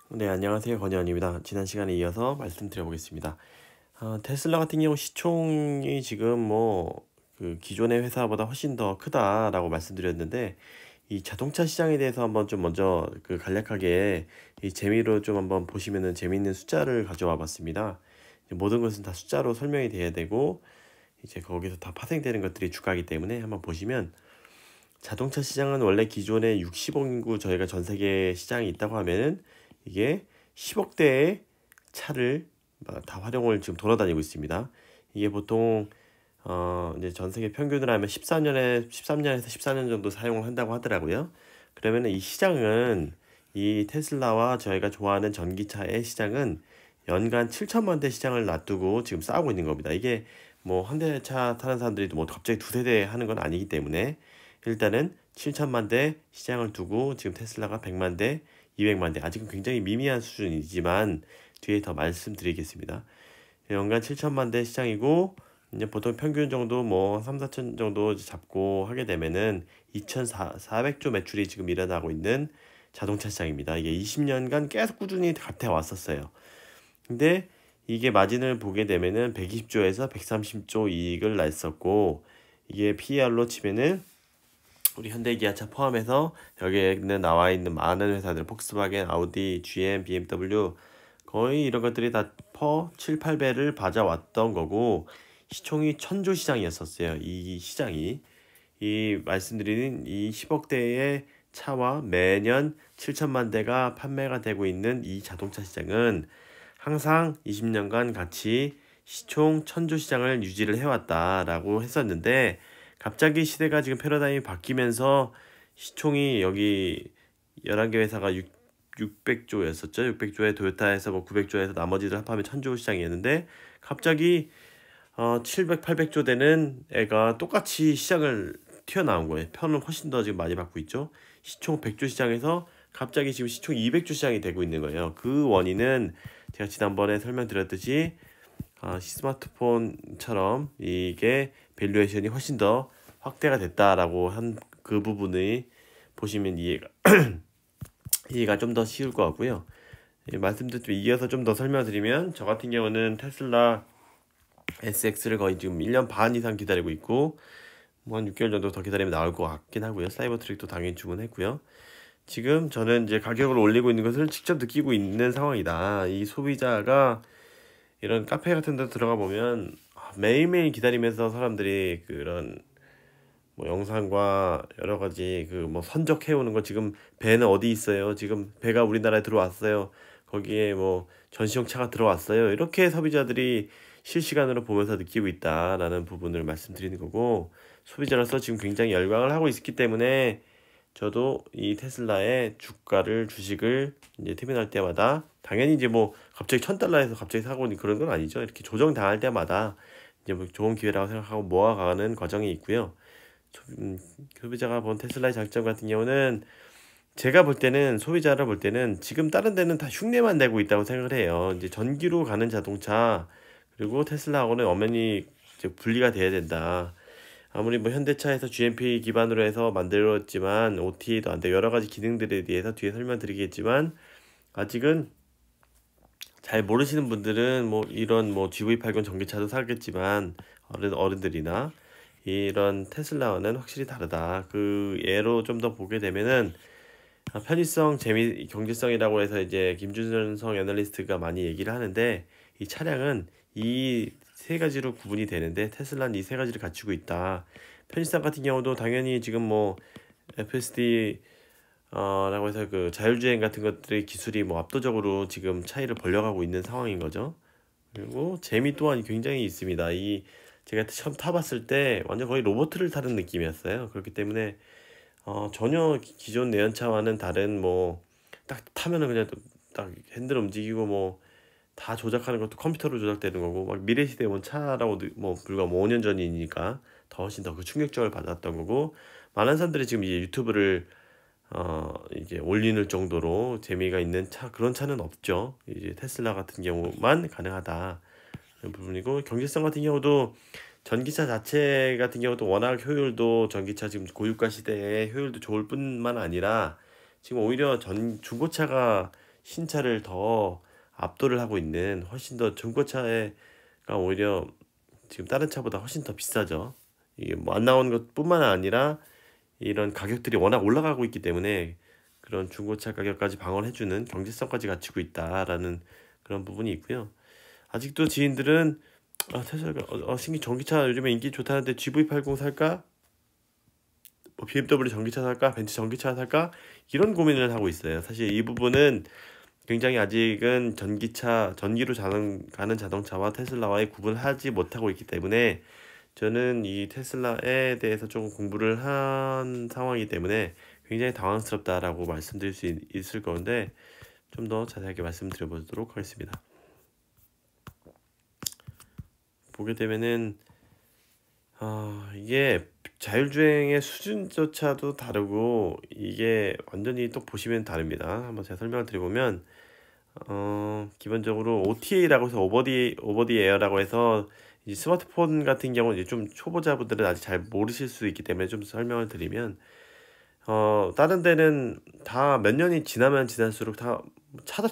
네, 안녕하세요. 권희원입니다. 지난 시간에 이어서 말씀드려보겠습니다. 테슬라 같은 경우 시총이 지금 기존의 회사보다 훨씬 더 크다라고 말씀드렸는데, 이 자동차 시장에 대해서 한번 좀 먼저 간략하게 이 재미로 좀 한번 보시면은 재미있는 숫자를 가져와 봤습니다. 이제 모든 것은 다 숫자로 설명이 돼야 되고, 이제 거기서 다 파생되는 것들이 주가이기 때문에 한번 보시면, 자동차 시장은 원래 기존에 60억 인구 저희가 전 세계 시장이 있다고 하면은 이게 10억 대의 차를 다 활용을 지금 돌아다니고 있습니다. 이게 보통 이제 전 세계 평균으로 하면 13년에서 14년 정도 사용을 한다고 하더라고요. 그러면은 이 시장은 이 테슬라와 저희가 좋아하는 전기차의 시장은 연간 7천만 대 시장을 놔두고 지금 싸우고 있는 겁니다. 이게 뭐 한 대 차 타는 사람들이 뭐 갑자기 두세 대 하는 건 아니기 때문에 일단은 7천만 대 시장을 두고 지금 테슬라가 100만 대, 200만 대, 아직은 굉장히 미미한 수준이지만 뒤에 더 말씀드리겠습니다. 연간 7천만 대 시장이고 이제 보통 평균 정도 뭐 3, 4천 정도 잡고 하게 되면은 2,400조 매출이 지금 일어나고 있는 자동차 시장입니다. 이게 20년간 계속 꾸준히 같아 왔었어요. 근데 이게 마진을 보게 되면은 120조에서 130조 이익을 냈었고, 이게 PER로 치면은 우리 현대 기아차 포함해서 여기에는 나와 있는 많은 회사들, 폭스바겐, 아우디, GM, BMW 거의 이런 것들이 다 퍼 7, 8배를 받아왔던 거고, 시총이 천조 시장이었었어요. 이 시장이 이 말씀드리는 이 10억 대의 차와 매년 7천만 대가 판매가 되고 있는 이 자동차 시장은 항상 20년간 같이 시총 천조 시장을 유지를 해왔다라고 했었는데, 갑자기 시대가 지금 패러다임이 바뀌면서 시총이 여기 11개 회사가 600조였었죠. 600조에 도요타에서 뭐 900조에서 나머지를 합하면 천조 시장이었는데, 갑자기 700, 800조 되는 애가 똑같이 시장을 튀어나온 거예요. 편은 훨씬 더 지금 많이 받고 있죠. 시총 100조 시장에서 갑자기 지금 시총 200조 시장이 되고 있는 거예요. 그 원인은 제가 지난번에 설명드렸듯이 스마트폰처럼 이게 밸류에이션이 훨씬 더 확대가 됐다라고 한 그 부분이 보시면 이해가 좀 더 쉬울 것 같고요. 말씀드린 좀 이어서 좀 더 설명드리면, 저 같은 경우는 테슬라 SX를 거의 지금 1년 반 이상 기다리고 있고, 뭐 한 6개월 정도 더 기다리면 나올 것 같긴 하고요. 사이버 트랙도 당연히 주문했고요. 지금 저는 이제 가격을 올리고 있는 것을 직접 느끼고 있는 상황이다. 이 소비자가 이런 카페 같은 데 들어가 보면 매일매일 기다리면서 사람들이 그런 뭐 영상과 여러 가지 그 뭐 선적해 오는 거, 지금 배는 어디 있어요? 지금 배가 우리나라에 들어왔어요. 거기에 뭐 전시용 차가 들어왔어요. 이렇게 소비자들이 실시간으로 보면서 느끼고 있다라는 부분을 말씀드리는 거고, 소비자로서 지금 굉장히 열광을 하고 있기 때문에 저도 이 테슬라의 주식을 이제 태민할 때마다, 당연히 이제 뭐 갑자기 1,000달러에서 갑자기 사고 오니 그런 건 아니죠. 이렇게 조정당할 때마다 이제 뭐 좋은 기회라고 생각하고 모아가는 과정이 있고요. 소비자가 본 테슬라의 장점 같은 경우는, 제가 볼 때는, 소비자를 볼 때는 지금 다른 데는 다 흉내만 내고 있다고 생각을 해요. 이제 전기로 가는 자동차, 그리고 테슬라하고는 엄연히 이제 분리가 돼야 된다. 아무리 뭐 현대차에서 GMP 기반으로 해서 만들었지만 OTA도 안 돼. 여러 가지 기능들에 대해서 뒤에 설명드리겠지만, 아직은 잘 모르시는 분들은 뭐 이런 뭐 GV80 전기차도 사겠지만, 어른들이나 이런 테슬라와는 확실히 다르다. 그 예로 좀 더 보게 되면은, 편의성, 재미, 경제성이라고 해서 이제 김준성 애널리스트가 많이 얘기를 하는데, 이 차량은 이 세 가지로 구분이 되는데 테슬라는 이 세 가지를 갖추고 있다. 편의성 같은 경우도 당연히 지금 뭐 FSD 라고 해서 그 자율주행 같은 것들의 기술이 뭐 압도적으로 지금 차이를 벌려가고 있는 상황인 거죠. 그리고 재미 또한 굉장히 있습니다. 이 제가 처음 타봤을 때 완전 거의 로봇을 타는 느낌이었어요. 그렇기 때문에 전혀 기존 내연차와는 다른, 뭐 딱 타면은 그냥 딱 핸들 움직이고 뭐 다 조작하는 것도 컴퓨터로 조작되는 거고, 막 미래 시대에 온 차라고 뭐 불과 뭐 5년 전이니까 더 훨씬 더 그 충격적을 받았던 거고, 많은 사람들이 지금 이제 유튜브를 이제 올리는 정도로 재미가 있는 그런 차는 없죠. 이제 테슬라 같은 경우만 가능하다 그런 부분이고, 경제성 같은 경우도 전기차 자체 같은 경우도 워낙 효율도, 전기차 지금 고유가 시대에 효율도 좋을 뿐만 아니라 지금 오히려 중고차가 신차를 더 압도를 하고 있는, 훨씬 더 중고차가 오히려 지금 다른 차보다 훨씬 더 비싸죠. 이게 뭐 안 나오는 것뿐만 아니라 이런 가격들이 워낙 올라가고 있기 때문에 그런 중고차 가격까지 방어해주는 경제성까지 갖추고 있다라는 그런 부분이 있고요. 아직도 지인들은 테슬라가 신규 전기차 요즘에 인기 좋다는데 GV80 살까? 뭐 BMW 전기차 살까? 벤츠 전기차 살까? 이런 고민을 하고 있어요. 사실 이 부분은 굉장히 아직은 전기로 가는 자동차와 테슬라와의 구분을 하지 못하고 있기 때문에 저는 이 테슬라에 대해서 조금 공부를 한 상황이기 때문에 굉장히 당황스럽다라고 말씀드릴 수 있을 건데 좀 더 자세하게 말씀드려 보도록 하겠습니다. 보게 되면은 이게 자율주행의 수준조차도 다르고 이게 완전히 또 보시면 다릅니다. 한번 제가 설명을 드려보면 기본적으로 OTA라고 해서 오버디 에어라고 해서 이 스마트폰 같은 경우는 이제 좀 초보자분들은 아직 잘 모르실 수 있기 때문에 좀 설명을 드리면 다른 데는 다 몇 년이 지나면 지날수록 다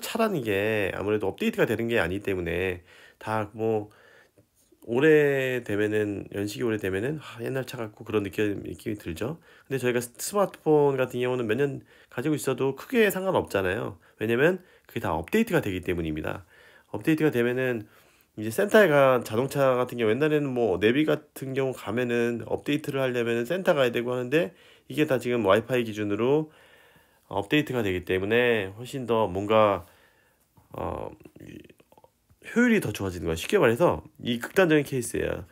차라는 게 아무래도 업데이트가 되는 게 아니기 때문에 다 뭐 연식이 오래되면은 옛날 차 같고 그런 느낌이 들죠. 근데 저희가 스마트폰 같은 경우는 몇 년 가지고 있어도 크게 상관없잖아요. 왜냐면 그게 다 업데이트가 되기 때문입니다. 업데이트가 되면은 이제 센터에 자동차 같은 경우 옛날에는 뭐 내비 같은 경우 가면은 업데이트를 하려면은 센터 가야 되고 하는데 이게 다 지금 와이파이 기준으로 업데이트가 되기 때문에 훨씬 더 뭔가 어, 효율이 더 좋아지는 거야. 쉽게 말해서 이 극단적인 케이스예요.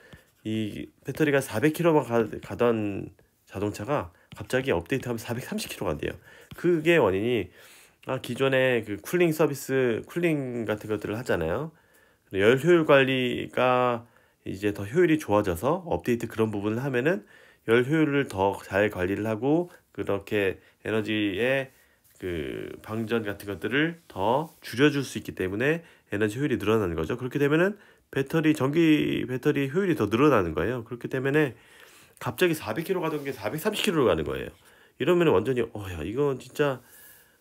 이 배터리가 400km만 가던 자동차가 갑자기 업데이트하면 430km 간대요. 그게 원인이 기존에 그 쿨링 같은 것들을 하잖아요. 열 효율 관리가 이제 더 효율이 좋아져서 업데이트 그런 부분을 하면은 열 효율을 더 잘 관리를 하고 그렇게 에너지의 그 방전 같은 것들을 더 줄여줄 수 있기 때문에 에너지 효율이 늘어나는 거죠. 그렇게 되면은 전기 배터리 효율이 더 늘어나는 거예요. 그렇기 때문에 갑자기 400km 가던 게 430km로 가는 거예요. 이러면 완전히 야 이건 진짜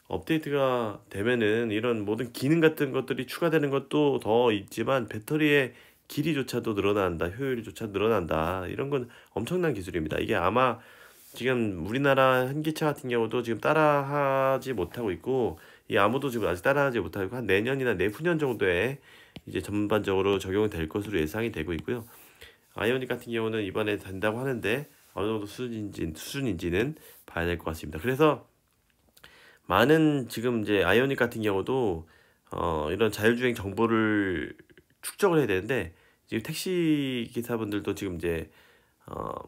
업데이트가 되면은 이런 모든 기능 같은 것들이 추가되는 것도 더 있지만 배터리의 길이조차도 늘어난다, 효율조차 늘어난다. 이런 건 엄청난 기술입니다. 이게 아마 지금 우리나라 현기차 같은 경우도 지금 따라하지 못하고 있고 이 아무도 지금 아직 따라하지 못하고 한 내년이나 내후년 정도에 이제 전반적으로 적용이 될 것으로 예상이 되고 있고요. 아이오닉 같은 경우는 이번에 된다고 하는데 어느 정도 수준인지는 봐야 될 것 같습니다. 그래서 많은 지금 이제 아이오닉 같은 경우도 이런 자율주행 정보를 축적을 해야 되는데 지금 택시 기사분들도 지금 이제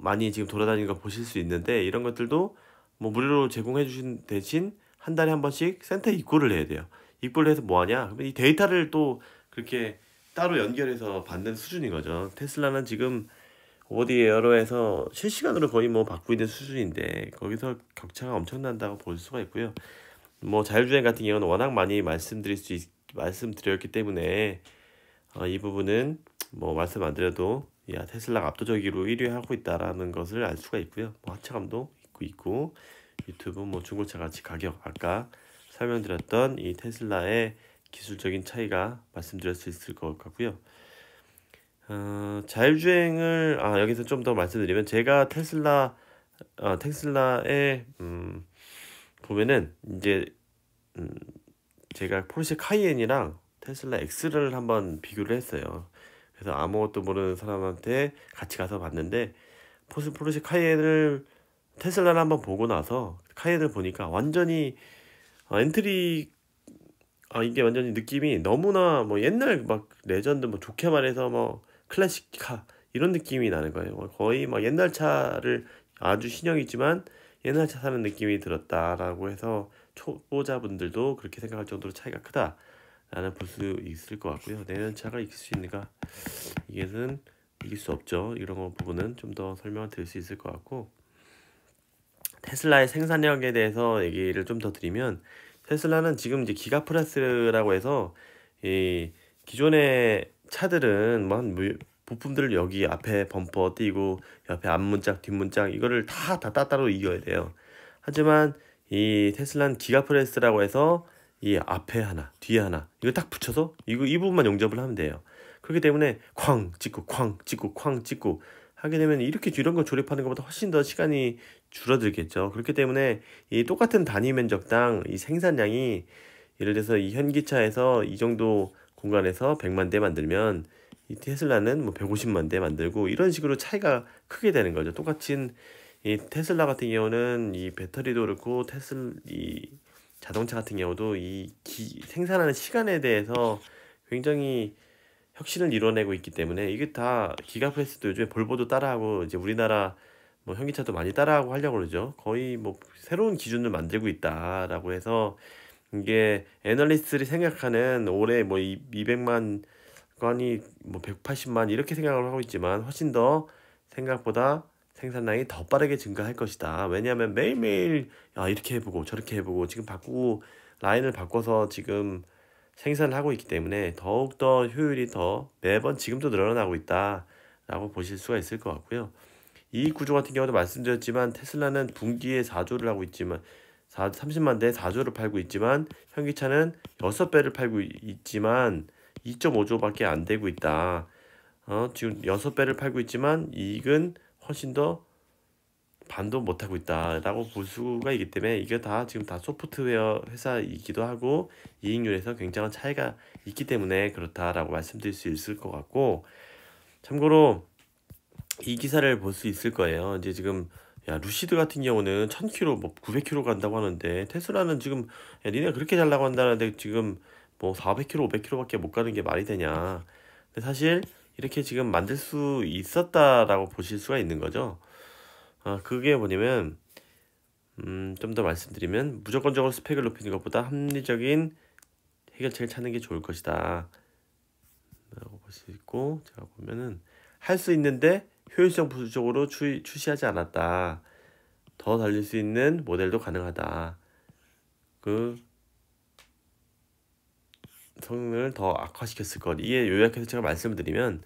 많이 지금 돌아다니는 거 보실 수 있는데 이런 것들도 뭐 무료로 제공해 주신 대신 한 달에 한 번씩 센터에 입고를 해야 돼요. 입고를 해서 뭐 하냐? 그러면 이 데이터를 또 그렇게 따로 연결해서 받는 수준인 거죠. 테슬라는 지금 오버디 에어로에서 실시간으로 거의 뭐 받고 있는 수준인데 거기서 격차가 엄청난다고 볼 수가 있고요. 뭐 자율주행 같은 경우는 워낙 많이 말씀드렸기 때문에 이 부분은 뭐 말씀 안 드려도 테슬라가 압도적으로 1위 하고 있다라는 것을 알 수가 있고요. 뭐 하차감도 있고 유튜브 뭐 중고차 같이 가격 아까 설명드렸던 이 테슬라의 기술적인 차이가 말씀드릴 수 있을 것 같고요. 자율주행을 여기서 좀 더 말씀드리면 제가 테슬라에 보면은 이제 제가 포르쉐 카이엔이랑 테슬라 X를 한번 비교를 했어요. 그래서 아무것도 모르는 사람한테 같이 가서 봤는데 포르쉐 카이엔을 테슬라를 한번 보고 나서 카이엔을 보니까 완전히 엔트리 이게 완전히 느낌이 너무나 뭐 옛날 막 레전드 뭐 좋게 말해서 뭐 클래식카 이런 느낌이 나는 거예요. 거의 막 옛날 차를 아주 신형이지만 옛날 차 사는 느낌이 들었다라고 해서 초보자분들도 그렇게 생각할 정도로 차이가 크다라는 볼 수 있을 것 같고요. 내년 차가 이길 수 있는가? 이게는 이길 수 없죠. 이런 부분은 좀 더 설명을 드릴 수 있을 것 같고 테슬라의 생산력에 대해서 얘기를 좀 더 드리면 테슬라는 지금 이제 기가플러스라고 해서 이 기존의 차들은 뭐 부품들을 여기 앞에 범퍼 띄고 옆에 앞문짝 뒷문짝 이거를 다 따로 이겨야 돼요. 하지만 이 테슬라는 기가플러스라고 해서 이 앞에 하나, 뒤에 하나 이거 딱 붙여서 이 부분만 용접을 하면 돼요. 그렇기 때문에 쾅 찍고 쾅 찍고 쾅 찍고 하게 되면 이렇게 이런 거 조립하는 것보다 훨씬 더 시간이 줄어들겠죠. 그렇기 때문에 이 똑같은 단위 면적당 이 생산량이 예를 들어서 이 현기차에서 이 정도 공간에서 100만 대 만들면 이 테슬라는 뭐 150만 대 만들고 이런 식으로 차이가 크게 되는 거죠. 똑같은 이 테슬라 같은 경우는 이 배터리도 그렇고 이 자동차 같은 경우도 생산하는 시간에 대해서 굉장히 혁신을 이뤄내고 있기 때문에 이게 다 기가프레스도 요즘에 볼보도 따라하고 이제 우리나라 뭐 현기차도 많이 따라하고 하려고 그러죠. 거의 뭐 새로운 기준을 만들고 있다라고 해서 이게 애널리스트들이 생각하는 올해 뭐 200만 건이 뭐 180만 이렇게 생각을 하고 있지만 훨씬 더 생각보다 생산량이 더 빠르게 증가할 것이다. 왜냐하면 매일매일 이렇게 해보고 저렇게 해보고 지금 바꾸고 라인을 바꿔서 지금 생산을 하고 있기 때문에 더욱더 효율이 더 매번 지금도 늘어나고 있다라고 보실 수가 있을 것 같고요. 이 구조 같은 경우도 말씀드렸지만 테슬라는 분기에 4조를 하고 있지만 30만 대 4조를 팔고 있지만 현기차는 6배를 팔고 있지만 2.5조밖에 안 되고 있다. 지금 6배를 팔고 있지만 이익은 훨씬 더 반도 못하고 있다라고 볼 수가 있기 때문에 이게 다 지금 다 소프트웨어 회사이기도 하고 이익률에서 굉장한 차이가 있기 때문에 그렇다라고 말씀드릴 수 있을 것 같고, 참고로 이 기사를 볼 수 있을 거예요. 이제 지금 루시드 같은 경우는 1000km 뭐 900km 간다고 하는데 테슬라는 지금 니네 그렇게 잘 나간다는데 지금 뭐 400km 500km밖에 못 가는 게 말이 되냐. 근데 사실 이렇게 지금 만들 수 있었다라고 보실 수가 있는 거죠. 그게 뭐냐면 좀 더 말씀드리면 무조건적으로 스펙을 높이는 것보다 합리적인 해결책을 찾는 게 좋을 것이다 라고 볼 수 있고, 제가 보면은 할 수 있는데 효율성 부족으로 출시하지 않았다. 더 달릴 수 있는 모델도 가능하다. 그 성능을 더 악화시켰을 것. 이게 요약해서 제가 말씀을 드리면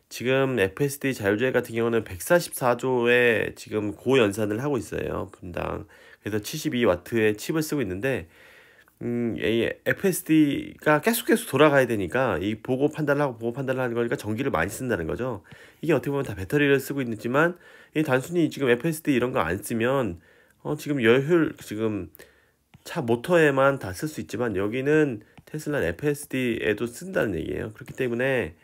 지금 FSD 자율주행 같은 경우는 144조의 지금 고연산을 하고 있어요. 분당. 그래서 72W의 칩을 쓰고 있는데 이 FSD가 계속 돌아가야 되니까 이 보고 판단을 하는 거니까 전기를 많이 쓴다는 거죠. 이게 어떻게 보면 다 배터리를 쓰고 있지만 이 단순히 지금 FSD 이런 거 안 쓰면 지금 열효율 지금 차 모터에만 다 쓸 수 있지만 여기는 테슬라 FSD에도 쓴다는 얘기예요. 그렇기 때문에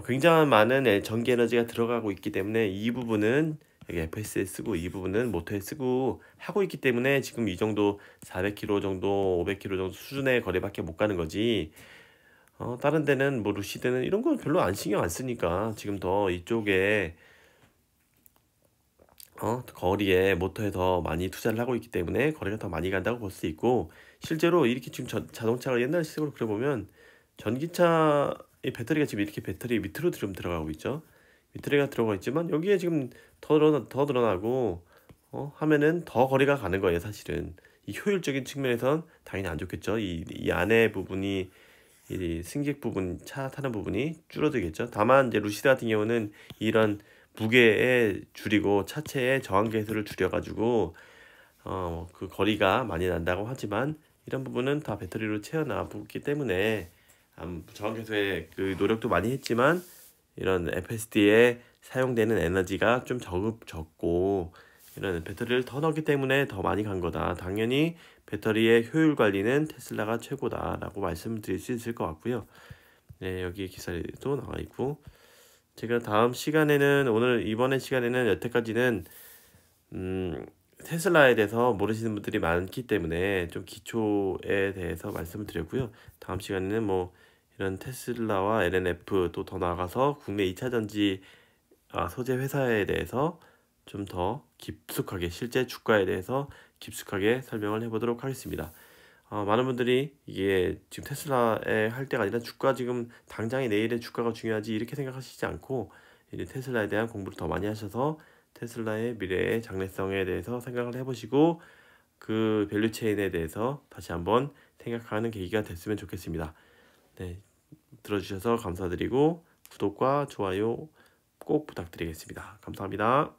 굉장한 많은 전기 에너지가 들어가고 있기 때문에 이 부분은 여기 FSD에 쓰고 이 부분은 모터에 쓰고 하고 있기 때문에 지금 이 정도 400km 정도 500km 정도 수준의 거리밖에 못 가는 거지. 다른 데는 뭐 루시드는 이런 건 별로 신경 안 쓰니까 지금 더 이쪽에 거리에 모터에 더 많이 투자를 하고 있기 때문에 거리가 더 많이 간다고 볼 수 있고, 실제로 이렇게 지금 자동차가 옛날 식으로 그려보면 전기차 이 배터리가 지금 이렇게 배터리 밑으로 좀 들어가고 있죠. 배터리가 들어가 있지만 여기에 지금 더 늘어나고 하면은 더 거리가 가는 거예요. 사실은 이 효율적인 측면에선 당연히 안 좋겠죠. 이 안에 부분이 이 승객 부분 차 타는 부분이 줄어들겠죠. 다만 이제 루시드 같은 경우는 이런 무게에 줄이고 차체의 저항 계수를 줄여가지고 그 거리가 많이 난다고 하지만 이런 부분은 다 배터리로 채워나가기 때문에 저항 계수에 그 노력도 많이 했지만 이런 FSD에 사용되는 에너지가 좀 적고 이런 배터리를 더 넣기 때문에 더 많이 간 거다. 당연히 배터리의 효율 관리는 테슬라가 최고다라고 말씀드릴 수 있을 것 같고요. 네, 여기 기사에도 나와 있고, 제가 다음 시간에는 이번에 시간에는 여태까지는 테슬라에 대해서 모르시는 분들이 많기 때문에 좀 기초에 대해서 말씀을 드렸고요. 다음 시간에는 뭐 이런 테슬라와 LNF 또 더 나아가서 국내 2차 전지 소재 회사에 대해서 좀 더 깊숙하게 실제 주가에 대해서 깊숙하게 설명을 해보도록 하겠습니다. 많은 분들이 이게 지금 테슬라에 할 때가 아니라 주가 지금 당장의 내일의 주가가 중요하지 이렇게 생각하시지 않고 이제 테슬라에 대한 공부를 더 많이 하셔서 테슬라의 미래의 장래성에 대해서 생각을 해보시고 그 밸류체인에 대해서 다시 한번 생각하는 계기가 됐으면 좋겠습니다. 네, 들어주셔서 감사드리고 구독과 좋아요 꼭 부탁드리겠습니다. 감사합니다.